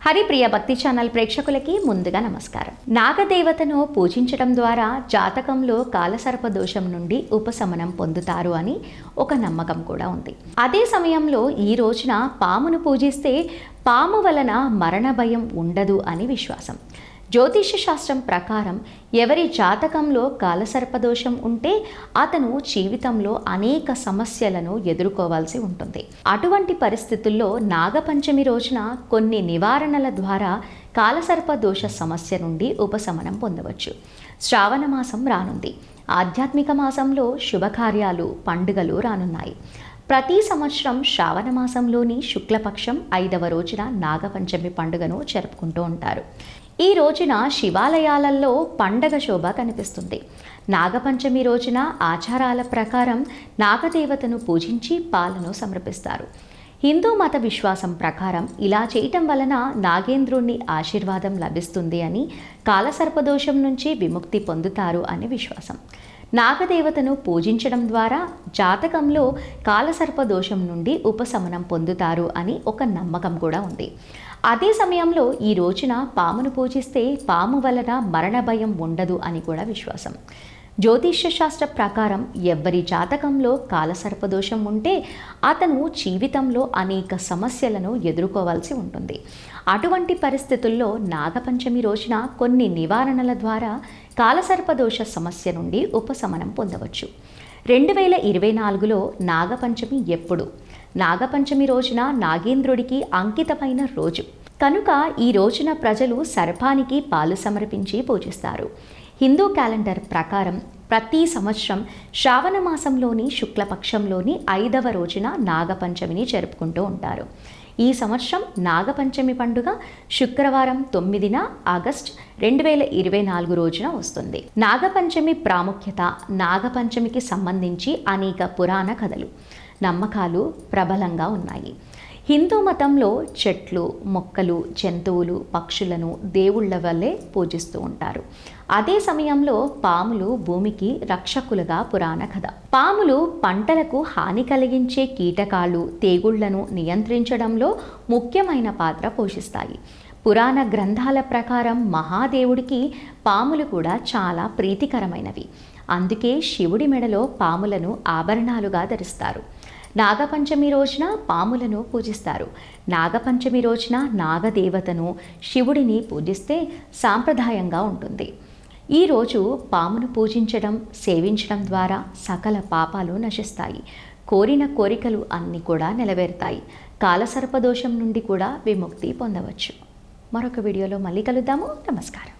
హరిప్రియ భక్తి ఛానల్ ప్రేక్షకులకి ముందుగా నమస్కారం. నాగదేవతను పూజించడం ద్వారా జాతకంలో కాలసర్ప దోషం నుండి ఉపశమనం పొందుతారు అని ఒక నమ్మకం కూడా ఉంది. అదే సమయంలో ఈ రోజున పామును పూజిస్తే పాము వలన మరణ భయం ఉండదు అని విశ్వాసం. జ్యోతిష శాస్త్రం ప్రకారం ఎవరి జాతకంలో కాలసర్పదోషం ఉంటే అతను జీవితంలో అనేక సమస్యలను ఎదుర్కోవాల్సి ఉంటుంది. అటువంటి పరిస్థితుల్లో నాగపంచమి రోజున కొన్ని నివారణల ద్వారా కాలసర్పదోష సమస్య నుండి ఉపశమనం పొందవచ్చు. శ్రావణ మాసం రానుంది. ఆధ్యాత్మిక మాసంలో శుభకార్యాలు, పండుగలు రానున్నాయి. ప్రతి సంవత్సరం శ్రావణ మాసంలోని శుక్లపక్షం 5వ రోజున నాగపంచమి పండుగను జరుపుకుంటూ ఉంటారు. ఈ రోజున శివాలయాలలో పండగ శోభ కనిపిస్తుంది. నాగపంచమి రోజున ఆచారాల ప్రకారం నాగదేవతను పూజించి పాలను సమర్పిస్తారు. హిందూ మత విశ్వాసం ప్రకారం ఇలా చేయటం వలన నాగేంద్రుని ఆశీర్వాదం లభిస్తుంది అని, కాలసర్పదోషం నుంచి విముక్తి పొందుతారు అని విశ్వాసం. నాగదేవతను పూజించడం ద్వారా జాతకంలో కాలసర్పదోషం నుండి ఉపశమనం పొందుతారు అని ఒక నమ్మకం కూడా ఉంది. అదే సమయంలో ఈ రోజున పామును పూజిస్తే పాము వలన మరణ భయం ఉండదు అని కూడా విశ్వాసం. జ్యోతిష్య శాస్త్ర ప్రకారం ఎవ్వరి జాతకంలో కాలసర్పదోషం ఉంటే అతను జీవితంలో అనేక సమస్యలను ఎదుర్కోవాల్సి ఉంటుంది. అటువంటి పరిస్థితుల్లో నాగపంచమి రోజున కొన్ని నివారణల ద్వారా కాలసర్పదోష సమస్య నుండి ఉపశమనం పొందవచ్చు. 2024లో నాగపంచమి ఎప్పుడు? నాగపంచమి రోజున నాగేంద్రుడికి అంకితమైన రోజు కనుక ఈ రోజున ప్రజలు సర్పానికి పాలు సమర్పించి పూజిస్తారు. హిందూ క్యాలెండర్ ప్రకారం ప్రతి సంవత్సరం శ్రావణ మాసంలోని శుక్లపక్షంలోని 5వ రోజున నాగపంచమిని జరుపుకుంటూ ఉంటారు. ఈ సంవత్సరం నాగపంచమి పండుగ శుక్రవారం 9న ఆగస్టు 2024 రోజున వస్తుంది. నాగపంచమి ప్రాముఖ్యత, నాగపంచమికి సంబంధించి అనేక పురాణ కథలు, నమ్మకాలు ప్రబలంగా ఉన్నాయి. హిందూ మతంలో చెట్లు, మొక్కలు, జంతువులు, పక్షులను దేవుళ్ల వల్లే పూజిస్తూ ఉంటారు. అదే సమయంలో పాములు భూమికి రక్షకులుగా పురాణ కథ. పాములు పంటలకు హాని కలిగించే కీటకాలు, తెగుళ్లను నియంత్రించడంలో ముఖ్యమైన పాత్ర పోషిస్తాయి. పురాణ గ్రంథాల ప్రకారం మహాదేవుడికి పాములు కూడా చాలా ప్రీతికరమైనవి. అందుకే శివుడి మెడలో పాములను ఆభరణాలుగా ధరిస్తారు. నాగపంచమి రోజున పాములను పూజిస్తారు. నాగపంచమి రోజున నాగదేవతను, శివుడిని పూజిస్తే సాంప్రదాయంగా ఉంటుంది. ఈరోజు పామును పూజించడం, సేవించడం ద్వారా సకల పాపాలు నశిస్తాయి. కోరిన కోరికలు అన్నీ కూడా నెరవేరుతాయి. కాలసర్పదోషం నుండి కూడా విముక్తి పొందవచ్చు. మరొక వీడియోలో మళ్ళీ కలుద్దాము. నమస్కారం.